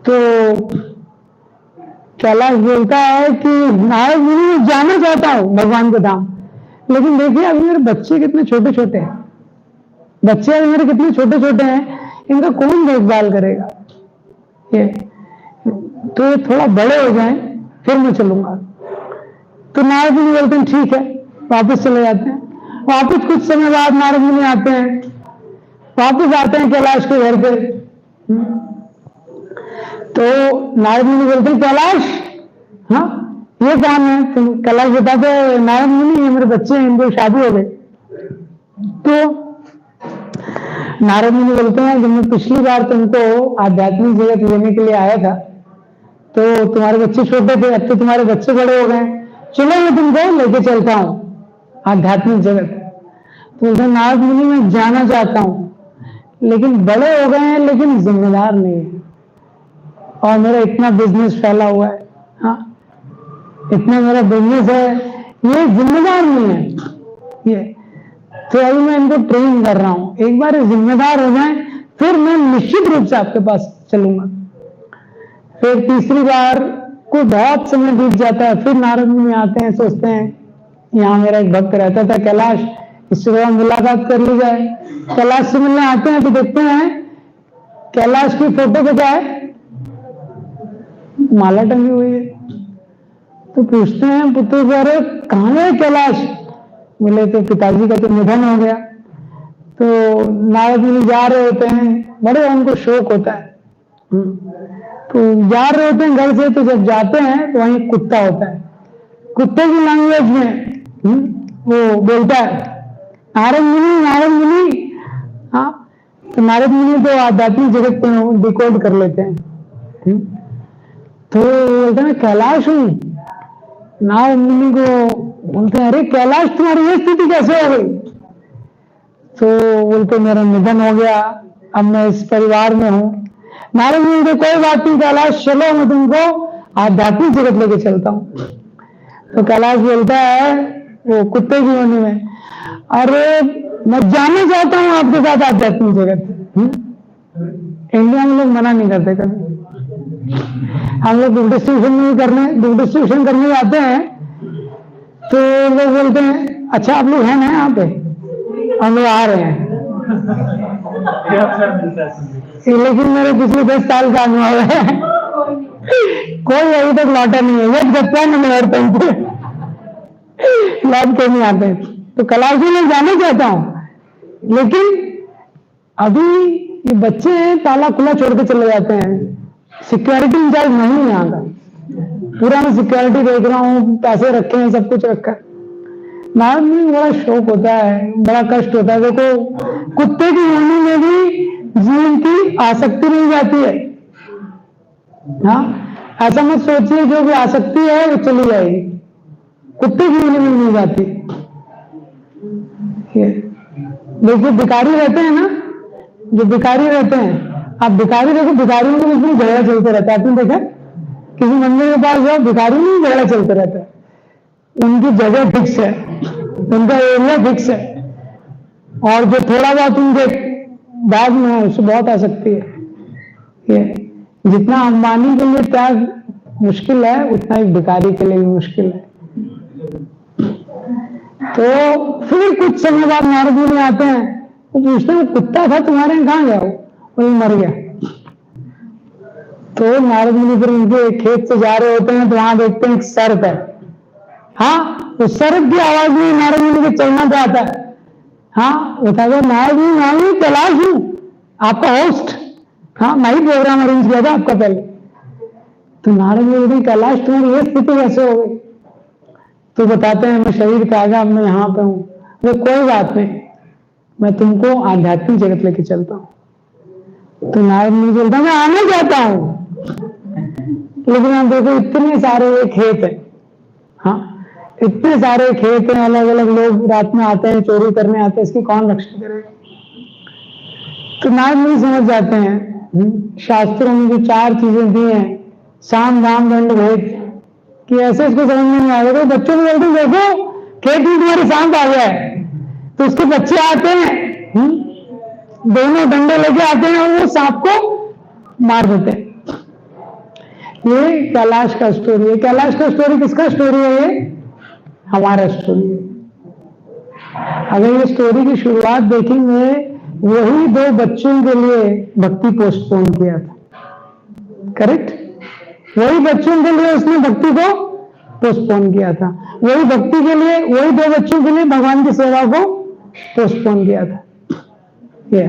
तो कैलाश बोलता है कि नारद मुनि मैं जाना चाहता हूँ भगवान के धाम, लेकिन देखिए अभी मेरे बच्चे कितने छोटे छोटे हैं, बच्चे अभी मेरे कितने छोटे छोटे हैं, इनका कौन देखभाल करेगा? ये तो ये थोड़ा बड़े हो जाएं फिर मैं चलूंगा। तो नारद मुनि बोलते हैं ठीक है, वापस चले जाते हैं। वापस कुछ समय बाद नारद मुनि आते हैं, वापस आते हैं कैलाश के घर पे। तो नारद मुनि बोलते हैं कैलाश, हाँ ये कौन है? तो कैलाश बताते हैं नारद मुनि ये मेरे बच्चे हैं, इनको शादी हो गई। तो नारद मुनि बोलते हैं जब मैं पिछली बार तुमको आध्यात्मिक जगत लेने के लिए आया था तो तुम्हारे बच्चे छोटे थे, अब तो तुम्हारे बच्चे बड़े हो गए, चलो मैं तुमको लेके चलता हूँ आध्यात्मिक जगत। तो बोलते हैं नारद मुनि मैं जाना चाहता हूँ लेकिन बड़े हो गए हैं, लेकिन जिम्मेदार नहीं है और मेरा इतना बिजनेस फैला हुआ है, हाँ इतना मेरा बिजनेस है, ये जिम्मेदार नहीं है ये। तो अभी मैं इनको ट्रेन कर रहा हूं, एक बार जिम्मेदार हो जाए फिर मैं निश्चित रूप से आपके पास चलूंगा। फिर तीसरी बार को बहुत समय बीत जाता है, फिर नारद मुनि आते हैं, सोचते हैं यहाँ मेरा एक भक्त रहता था कैलाश, इससे थोड़ा मुलाकात कर ली जाए। कैलाश से मिलने आते हैं तो देखते हैं कैलाश की फोटो पे क्या है? माला टंगी हुई है। तो पूछते हैं पुत्र को, अरे कहाँ है कैलाश? बोले तो पिताजी का तो निधन हो गया। तो नारद मुनि जा रहे होते हैं, बड़े उनको शोक होता है, तो जा रहे होते हैं घर से। तो जब जाते हैं तो वहीं कुत्ता होता है, कुत्ते की लैंग्वेज में वो बोलता है नारद मुनि, नारद मुनि। हाँ, तो नारद मुनि तो आध्यात्मिक जगत को डिकोड कर लेते हैं। तो बोलते हैं कैलाश हूं। नारद मुनि को बोलते हैं अरे कैलाश तुम्हारी ये स्थिति कैसे हो गई? तो बोलते मेरा निधन हो गया, अब मैं इस परिवार में हूं। नारद मुनि को कोई बात नहीं कैलाश, चलो मैं तुमको आध्यात्मिक जगत लेके चलता हूं। तो कैलाश बोलता है वो कुत्ते की योनि में, अरे मैं जाना चाहता हूं आपके साथ आध्यात्मिक जगत। इंडिया में लोग मना नहीं करते कभी, हम लोग दुग्ध डिस्ट्रीब्यूशन करने जाते हैं तो लोग बोलते हैं अच्छा आप लोग हैं ना यहाँ पे? हम लोग आ रहे हैं। लेकिन मेरे पिछले 10 साल का अनुभव है कोई अभी तक लौटा नहीं है, ये बच्चा नहीं लौटते लौट के नहीं आते। तो कैलाश जी में जाना चाहता हूं लेकिन अभी ये बच्चे हैं, ताला खुला छोड़ के चले जाते हैं, सिक्योरिटी इंचार्ज नहीं है यहाँ का। पूरा मैं सिक्योरिटी देख रहा हूँ, पैसे रखे हैं, सब कुछ रखा है। नारद मुनि को बड़ा शौक होता है, बड़ा कष्ट होता है। देखो कुत्ते की योनि में भी जीव की आसक्ति नहीं जाती है। हाँ, ऐसा मत सोचिए जो भी आसक्ति है वो चली जाएगी, कुत्ते की योनि में नहीं जाती। देखिए भिखारी रहते हैं ना, जो भिखारी रहते हैं, आप भिखारी देखो, भिखारियों के बीच में झगड़ा चलते रहता है। आपने देखा किसी मंदिर के पास जाओ, भिखारी नहीं झगड़ा चलते रहता है, उनकी जगह फिक्स है, उनका एरिया फिक्स है, और जो थोड़ा बहुत उनके बैग में है उससे बहुत आ सकती है। ये जितना अंबानी के लिए त्याग मुश्किल है, उतना एक भिखारी के लिए भी मुश्किल है। तो फिर कुछ समय बाद नारद मुनि आते हैं, वो पूछते हैं कुत्ता था तुम्हारे यहाँ, कहाँ गया वो मर गया। तो नारद मुनि फिर उनके खेत से जा रहे होते हैं, तो वहां देखते हैं एक सर्प है। हाँ, उस सर्प की आवाज में नारद मुनि के चलना पे आता है। हाँ, बताया नारद मुनि, मैं कैलाश हूँ, आपका होस्ट। हाँ, मैं ही प्रोग्राम अरेंज किया था आपका पहले। तो नारद मुनि, कैलाश तुम्हारी ये स्थिति कैसे हो गई? तो बताते हैं मैं शरीर पे आ गया, अब मैं यहाँ पे हूँ। वो कोई बात नहीं, मैं तुमको आध्यात्मिक जगत लेके चलता हूँ। तो नारद मुनि बोलता मैं आना चाहता हूँ, लेकिन आप देखो इतने सारे खेत है। हाँ, इतने सारे खेत हैं, अलग अलग लोग रात में आते हैं, चोरी करने आते हैं, इसकी कौन रक्षा करेगा? तो नारद मुनि समझ जाते हैं शास्त्रों में जो 4 चीजें दी हैं, साम दाम दंड भेद, कि ऐसे इसको समझ में नहीं आएगा। तो बच्चों को बोलते देखो खेत में तुम्हारे सांप आ गया है, तो उसके बच्चे आते हैं, दोनों डंडे लेके आते हैं और वो सांप को मार देते हैं। ये कैलाश का स्टोरी है। कैलाश का स्टोरी किसका स्टोरी है? ये हमारा स्टोरी है। अगर ये स्टोरी की शुरुआत देखेंगे, वही 2 बच्चों के लिए भक्ति पोस्टपोन किया था। करेक्ट, वही बच्चों के लिए उसने भक्ति को पोस्टपोन किया था, वही भक्ति के लिए, वही 2 बच्चों के लिए भगवान की सेवा को पोस्टपोन किया था। ये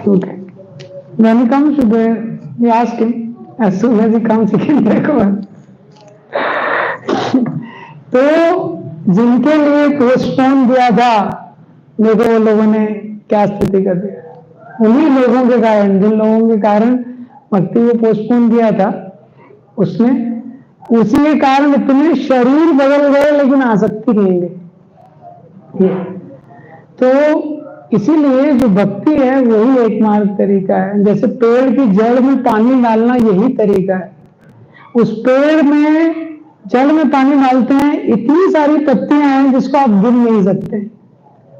okay. When he comes to the, we ask him, as soon as he comes he can take over. तो जिनके लिए पोस्टपोन दिया था, देखो वो लोगों ने क्या स्थिति कर दी। उन्हीं लोगों के कारण, जिन लोगों के कारण भक्ति को पोस्टपोन किया था, उसने उसी के कारण इतने शरीर बदल गए, लेकिन आसक्ति नहीं गई। तो इसीलिए जो भक्ति है वही एकमात्र तरीका है। जैसे पेड़ की जड़ में पानी डालना यही तरीका है। उस पेड़ में जड़ में पानी डालते हैं, इतनी सारी पत्तियां हैं जिसको आप गिन नहीं सकते।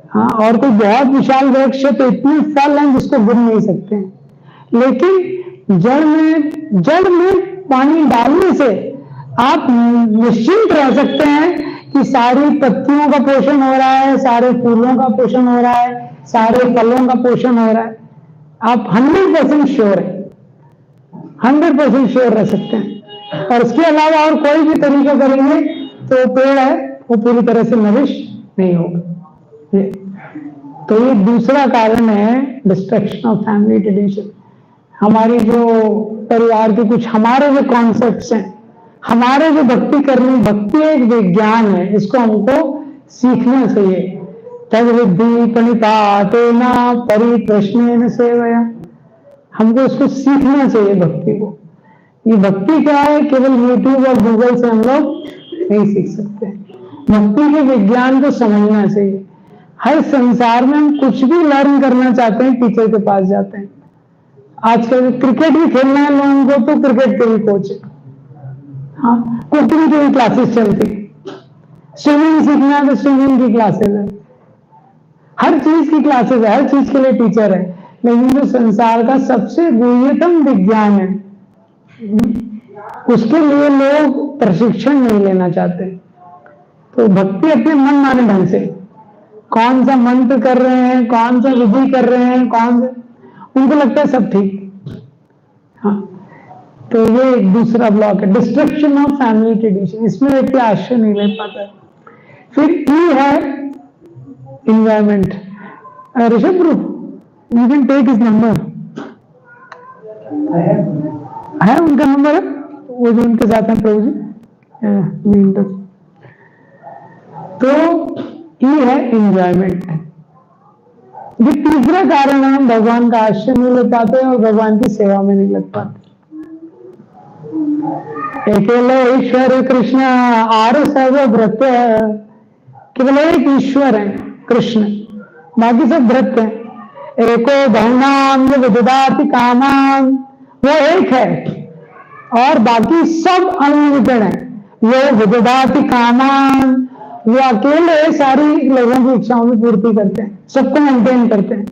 हाँ, और कोई बहुत विशाल वृक्ष है तो इतने फल हैं जिसको गिन नहीं सकते हैं। लेकिन जड़ में पानी डालने से आप निश्चिंत रह सकते हैं कि सारी पत्तियों का पोषण हो रहा है, सारे फूलों का पोषण हो रहा है, सारे फलों का पोषण हो रहा है। आप 100% श्योर है, 100% श्योर रह सकते हैं। और इसके अलावा और कोई भी तरीका करेंगे तो पेड़ है वो पूरी तरह से नरिश नहीं होगा। तो ये दूसरा कारण है डिस्ट्रक्शन ऑफ फैमिली ट्रेडिशन। हमारी जो परिवार के कुछ हमारे जो कॉन्सेप्ट्स हैं, हमारे जो भक्ति करने, भक्ति एक विज्ञान है, इसको हमको सीखना चाहिए। तद विद्धि प्रणिपातेन परिप्रश्नेन सेवया, हमको इसको सीखना चाहिए भक्ति को। ये भक्ति क्या है, केवल यूट्यूब और गूगल से हम लोग नहीं सीख सकते। भक्ति के विज्ञान को समझना चाहिए। हर संसार में हम कुछ भी लर्न करना चाहते हैं, टीचर के पास जाते हैं। आजकल क्रिकेट भी खेलना है लोगों को तो क्रिकेट के भी कोच है। हाँ, कुकिंग की भी क्लासेस चलती है, स्विमिंग सीखना है तो स्विमिंग की क्लासेस है, हर चीज की क्लासेस है, हर चीज के लिए टीचर है। लेकिन जो संसार का सबसे गुह्यतम विज्ञान है, उसके लिए लोग प्रशिक्षण नहीं लेना चाहते। तो भक्ति अपने मन माने ढंग से, कौन सा मंत्र कर रहे हैं, कौन सा विधि कर रहे हैं, कौन सा, उनको लगता है सब ठीक। हाँ, तो ये एक दूसरा ब्लॉक है, डिस्ट्रक्शन ऑफ फैमिली ट्रेडिशन। इसमें व्यक्ति आश्रय नहीं ले पाता। फिर ई है environment. Rishabh group you can take his number, है उनका नंबर है वो जो उनके साथ हैं प्रभु जी। तो ये है एंजॉयमेंट। ये तीसरा कारण है हम भगवान का आश्रय नहीं ले पाते और भगवान की सेवा में नहीं लग पाते। अकेले ईश्वर कृष्ण आर सर्वव्रत, केवल एक ईश्वर है कृष्ण, बाकी सब व्रत है। एको बहुनाम विदधाति कामान, वो एक है और बाकी सब अनलिमिटेड है। वो विदधाति कामान, वो अकेले सारी लोगों की इच्छाओं की पूर्ति करते हैं, सबको मेंटेन करते हैं।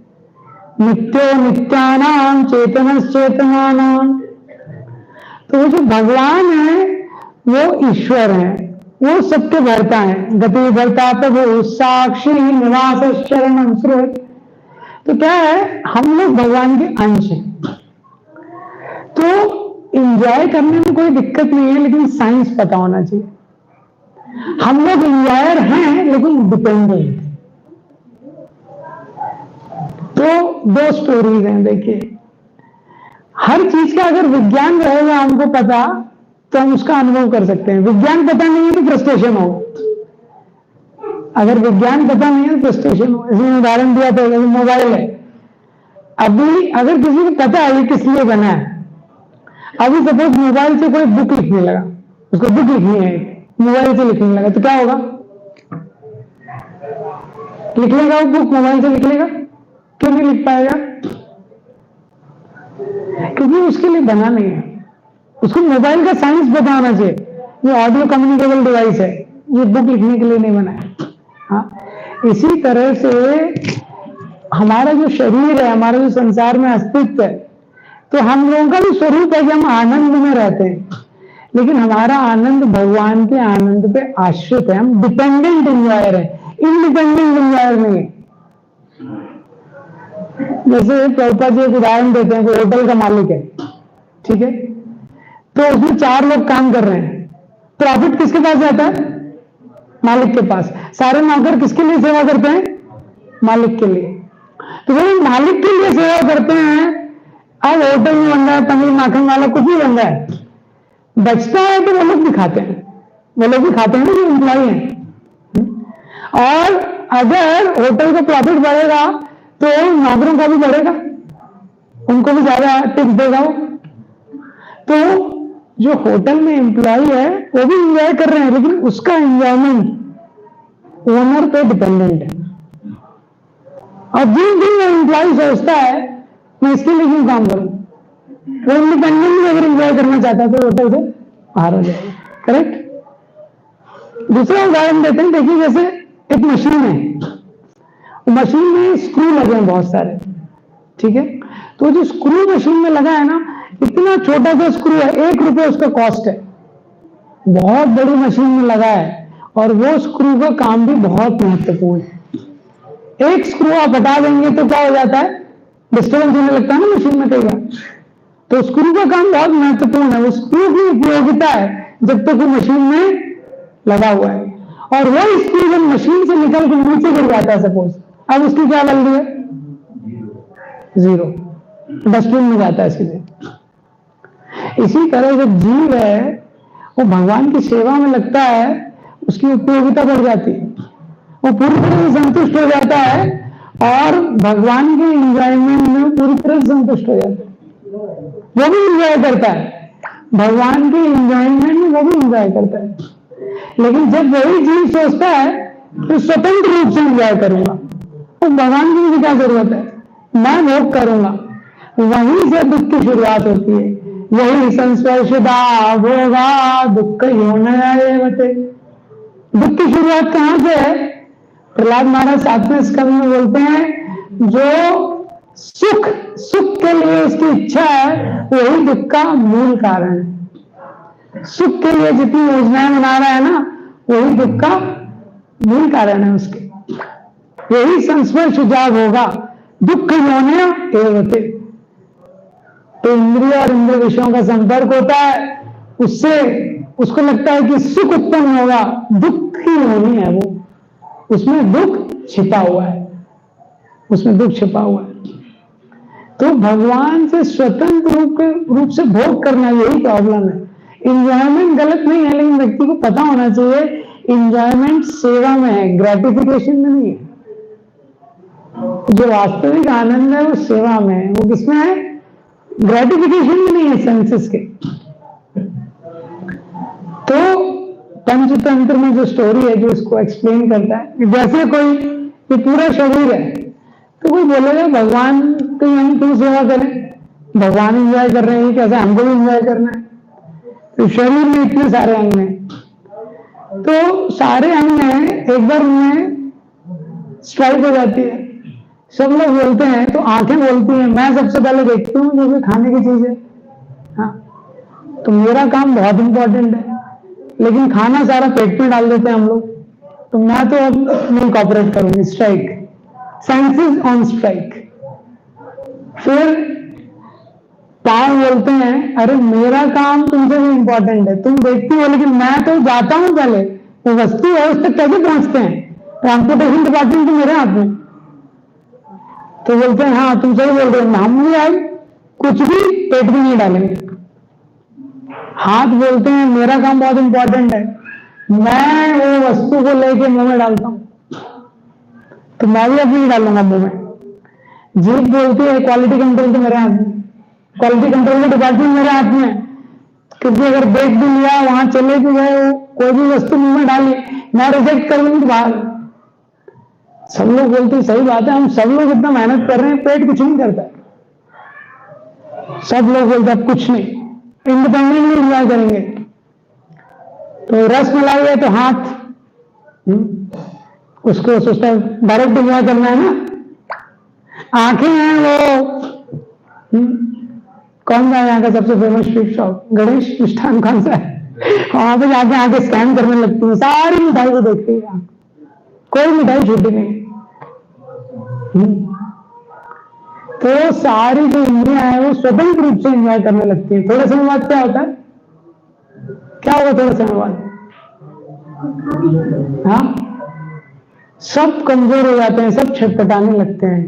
नित्यो नित्यानाम चेतन चेतनानाम, तो वो जो भगवान है वो ईश्वर है, वो सबके भरता है। गति भरता प्रभु साक्षी निवास शरणम स्रोत। तो क्या है, हम लोग भगवान के अंश हैं। तो एंजॉय करने में कोई दिक्कत नहीं है, लेकिन साइंस पता होना चाहिए। हम लोग एंजॉयर हैं लेकिन डिपेंडेंट। तो दो स्टोरीज हैं, देखिए। हर चीज का अगर विज्ञान रहेगा हमको पता, तो हम उसका अनुभव कर सकते हैं। विज्ञान पता नहीं है तो फ्रस्ट्रेशन हो। अगर विज्ञान पता नहीं है तो फ्रस्ट्रेशन हो। इसमें उदाहरण दिया था, मोबाइल है। अभी अगर किसी को पता है ये किस लिए बना है, अभी सपोज मोबाइल से कोई बुक लिखने लगा, उसको बुक लिखनी है, मोबाइल से लिखने लगा, तो क्या होगा? लिख लेगा वो बुक, मोबाइल से लिख लेगा? क्यों नहीं लिख पाएगा? क्योंकि उसके लिए बना नहीं है। उसको मोबाइल का साइंस पता होना चाहिए। ये ऑडियो कम्युनिकेबल डिवाइस है, ये बुक लिखने के लिए नहीं बना है। हाँ, इसी तरह से हमारा जो शरीर है, हमारा जो संसार में अस्तित्व है, तो हम लोगों का भी स्वरूप है कि हम आनंद में रहते हैं, लेकिन हमारा आनंद भगवान के आनंद पे आश्रित है। हम डिपेंडेंट एंजॉयर है, इंडिपेंडेंट एंजॉयर नहीं है। जैसे प्रभुपाद जी एक उदाहरण देते हैं, कोई होटल का मालिक है, ठीक है, तो उसमें 4 लोग काम कर रहे हैं, प्रॉफिट किसके पास जाता है? मालिक के पास। सारे नौकर किसके लिए सेवा करते हैं? मालिक के लिए। तो वो मालिक के लिए सेवा करते हैं। अब होटल में बन रहा है पनीर माखन वाला, कुछ भी बन रहा है, बचता है तो वो लोग भी खाते हैं, वो लोग भी खाते हैं जो एम्प्लॉय हैं। और अगर होटल का प्रॉफिट बढ़ेगा तो नौकरों का भी बढ़ेगा, उनको भी ज्यादा टिप्स देगा वो। तो जो होटल में एम्प्लॉय है वो भी एंजॉय कर रहे हैं, लेकिन उसका एंजॉयमेंट ओनर पे डिपेंडेंट है। और जिन दिन वो एम्प्लॉय सोचता है मैं इसके लिए क्यों काम करूं, वो इंडिपेंडेंटली अगर एंजॉय करना चाहता है तो होटल से बाहर हो जाएगा। करेक्ट। दूसरा उदाहरण देते हैं, देखिए जैसे एक मशीन है, मशीन में स्क्रू लगे हैं बहुत सारे, ठीक है, तो जो स्क्रू मशीन में लगा है ना, इतना छोटा सा स्क्रू है, 1 रुपये उसका कॉस्ट है। बहुत बड़ी मशीन में लगा है और वो स्क्रू का काम भी बहुत महत्वपूर्ण है। एक स्क्रू आप हटा देंगे तो क्या हो जाता है? डिस्टर्बेंस होने लगता है ना मशीन में कई बार। तो स्क्रू का काम बहुत महत्वपूर्ण है। वो स्क्रू की उपयोगिता है जब तक वो मशीन में लगा हुआ है, और वो स्क्रू जब मशीन से निकल के नीचे गिर जाता है सपोज, अब उसकी क्या वैल्यू है? 0, डस्टबिन में जाता है सीधे। इसी तरह जो जीव है वो भगवान की सेवा में लगता है, उसकी उपयोगिता बढ़ जाती है, वो पूरी तरह से संतुष्ट हो जाता है और भगवान के एंजॉयमेंट में पूरी तरह से संतुष्ट हो जाता है। वो भी एंजॉय करता है, भगवान के एंजॉयमेंट में वो भी एंजॉय करता है। लेकिन जब वही जीव सोचता है कि स्वतंत्र रूप से एंजॉय करूंगा, तो भगवान की मुझे क्या जरूरत है, मैं भोग करूंगा, वहीं से दुख की शुरुआत होती है। यही संस्पर्शदा भोगा दुख योनते। दुख की शुरुआत कहां से है? प्रहलाद महाराज 7वें स्कंद में बोलते हैं, जो सुख के लिए उसकी इच्छा है वही दुख का मूल कारण है। सुख के लिए जितनी योजनाएं बना रहा है ना, वही दुख का मूल कारण है उसके। यही संस्पर्श जाग होगा दुख योनया एवते। तो इंद्रिय और इंद्रिय विषयों का संपर्क होता है, उससे उसको लगता है कि सुख उत्पन्न होगा, दुख ही होनी है वो, उसमें दुख छिपा हुआ है, उसमें दुख छिपा हुआ है। तो भगवान से स्वतंत्र रूप से भोग करना, यही प्रॉब्लम है। इंजॉयमेंट गलत नहीं है, लेकिन व्यक्ति को पता होना चाहिए इंजॉयमेंट सेवा में है, ग्रेटिफिकेशन में नहीं है। जो वास्तविक आनंद है वो सेवा में है। वो किसमें है? ग्रेटिफिकेशन में नहीं है, सेंसेस के। तो पंचतंत्र में जो स्टोरी है जो इसको एक्सप्लेन करता है, जैसे कोई ये पूरा शरीर है, तो कोई बोलेगा भगवान की हम क्यों सेवा करें, भगवान एंजॉय कर रहे हैं, कैसे हमको भी एंजॉय करना है। तो शरीर में इतने सारे अंग हैं, तो सारे अंग हैं, एक बार उनमें स्ट्राइक हो जाती है, सब लोग बोलते हैं, तो आंखें बोलती हैं मैं सबसे पहले देखती हूँ जो खाने की चीज है। हाँ, तो मेरा काम बहुत इंपॉर्टेंट है, लेकिन खाना सारा पेट में डाल देते हैं हम लोग, तो मैं तो अब नहीं कॉपरेट करूंगी। Strike, senses on strike. फिर पांव बोलते हैं अरे मेरा काम तुमसे भी इंपॉर्टेंट है, तुम देखती हो लेकिन मैं तो जाता हूं, पहले वो वस्तु है उस तक कैसे पहुंचते हैं, ट्रांसपोर्टेशन डिपार्टमेंट तो मेरे हाथ में। तो बोलते हैं हाँ तुम सही बोल रहे हो, हम भी आए कुछ भी पेट में नहीं डालेंगे। हाथ बोलते हैं मेरा काम बहुत इंपॉर्टेंट है, मैं वो वस्तु को लेके मुंह में डालता हूं, तो मैं भी अपनी डालूंगा मुंह में। जीभ बोलती है क्वालिटी कंट्रोल तो मेरे हाथ में, क्वालिटी कंट्रोल का डिपार्टमेंट मेरे हाथ में है, क्योंकि अगर देख भी लिया वहां चले भी गए, कोई भी वस्तु मुंह में डाली, मैं रिजेक्ट कर लूंगी तो बाहर। सब लोग बोलते हैं सही बात है, हम सब लोग इतना मेहनत कर रहे हैं, पेट कुछ नहीं करता। सब लोग बोलते हैं कुछ नहीं, इंडिपेंडेंटली एंजॉय करेंगे। तो रस मलाई है तो हाथ उसको सोचता है डायरेक्ट एंजॉय करना है ना। आंखें हैं वो कौन सा है यहाँ का सबसे फेमस स्ट्रीट शॉप, गणेश मिष्ठान कौन सा है, वहां पे जाके आके स्कैन करने लगती है, सारी मिठाई को देखती है, कोई मिठाई छूटी नहीं। तो सारी जो इंद्रियां हैं वो स्वतंत्र रूप से एंजॉय करने लगती है। थोड़े समय बाद क्या होता है, क्या होगा थोड़े समय बाद? हाँ, सब कमजोर हो जाते हैं, सब छटपटाने लगते हैं।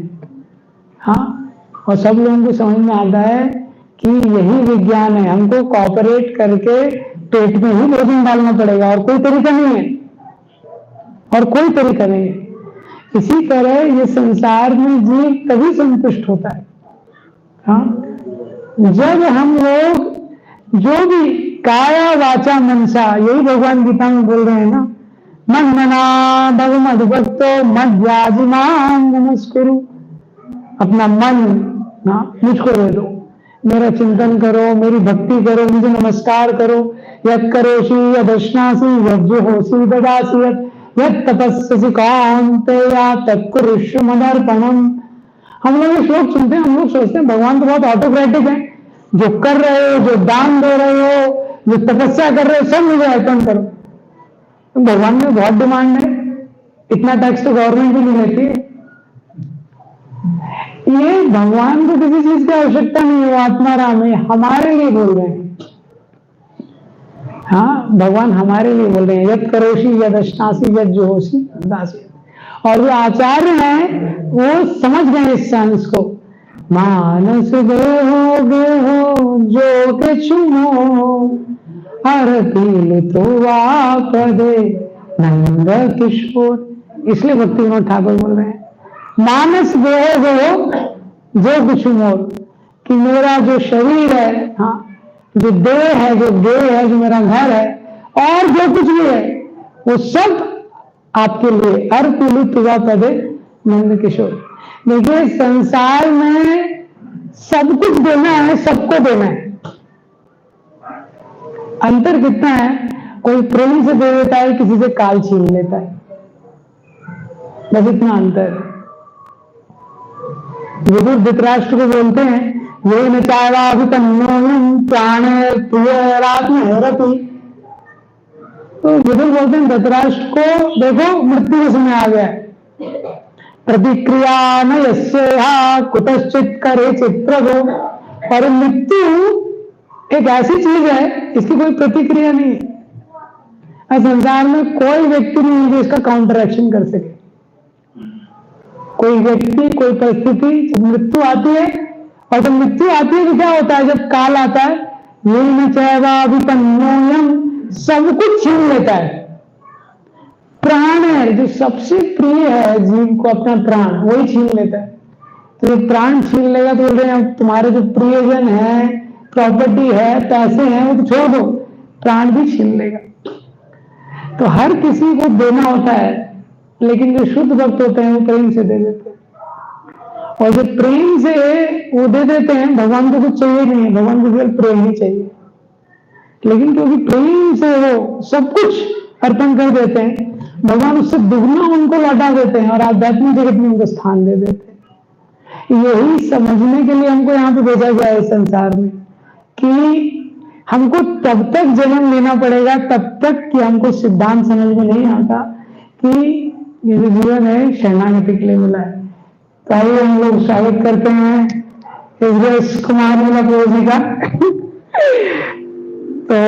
हाँ, और सब लोगों को समझ में आता है कि यही विज्ञान है, हमको कॉपरेट करके पेट में ही भोजन डालना पड़ेगा, और कोई तरीका नहीं है, और कोई तरीका नहीं है। इसी तरह ये संसार में जीव तभी संतुष्ट होता है, हाँ, जब हम लोग जो भी काया वाचा मनसा, यही भगवान गीता में बोल रहे हैं ना, मन मना भगवद भक्तो मध्याजिमां नमस्कुरु, अपना मन ना मुझको दे दो, मेरा चिंतन करो, मेरी भक्ति करो, मुझे नमस्कार करो। यत् करोषि यदश्नासि यज्जुहोषि ददासि यत् तपस्यसि कौन्तेय तत्कुरुष्व मदर्पणम्। हम लोग ये श्लोक सुनते हैं, हम लोग सोचते हैं भगवान तो बहुत ऑटोक्रेटिक है, जो कर रहे हो, जो दान दे रहे हो, जो तपस्या कर रहे हो, सब मुझे अर्पण करो। तो भगवान में बहुत डिमांड है, इतना टैक्स तो गवर्नमेंट भी नहीं लेती है। ये भगवान को किसी चीज की आवश्यकता नहीं है, वो आत्माराम है, हमारे लिए बोल रहे हैं। हाँ, भगवान हमारे लिए बोल रहे हैं, यत् करोषि यदश्नासि यज्जुहोषि ददासि। और जो आचार्य हैं वो समझ गए इस साइंस को। मानस देहो गेहो जो किछु मोह, हर पील तो वापदे नंद किशोर। इसलिए भक्ति विनोद ठाकुर बोल रहे हैं मानस देहो गेहो जो किछु मोह, कि मेरा जो शरीर है, हाँ, जो देह है, जो देह है, जो मेरा घर है, और जो कुछ भी है वो सब आपके लिए। अर्पिलु तुवा पदे नंद किशोर। देखिए संसार में सब कुछ देना है, सबको देना है। अंतर कितना है, कोई प्रेम से दे देता है, किसी से काल छीन लेता है, बस इतना अंतर है। विदुर धृतराष्ट्र को बोलते हैं ये न चावाभितन्नोऽयं प्राणे प्रियरात्महरति। तो विदुर बोलते हैं धृतराष्ट्र को, देखो मृत्यु का समय आ गया है, प्रतिक्रिया न यस्येहा कुतश्चित् करेचित् प्रभो। और मृत्यु एक ऐसी चीज है इसकी कोई प्रतिक्रिया नहीं है। संसार में कोई व्यक्ति नहीं है जो इसका काउंटर एक्शन कर सके। कोई व्यक्ति, कोई परिस्थिति, जब मृत्यु आती है और जब मृत्यु आती है तो क्या होता है, जब काल आता है, ये न चाहेगा विपन्नोयम, सब कुछ छीन लेता है। प्राण है जो सबसे प्रिय है जीव को, अपना प्राण वही छीन लेता है। तो ये प्राण छीन लेगा तो बोल रहे हैं तुम्हारे जो प्रियजन है, प्रॉपर्टी है, पैसे हैं, वो तो छोड़ दो, प्राण भी छीन लेगा। तो हर किसी को देना होता है, लेकिन जो शुद्ध भक्त होते हैं वो प्रेम से दे देते हैं। और जो प्रेम से वो दे देते हैं, भगवान को कुछ चाहिए नहीं है, भगवान को केवल प्रेम ही चाहिए। लेकिन क्योंकि प्रेम से वो सब कुछ अर्पण कर देते हैं, भगवान उससे दुगना उनको लौटा देते हैं और आध्यात्मिक जगत में उनको स्थान दे देते हैं। यही समझने के लिए हमको यहाँ पे भेजा गया है संसार में, कि हमको तब तक जन्म लेना पड़ेगा, तब तक कि हमको सिद्धांत समझ में नहीं आता कि ये जो जीवन है शरणागति के लिए मिला है। तो आइए हम लोग स्वागत करते हैं एस कुमार मुलापुर जी का। तो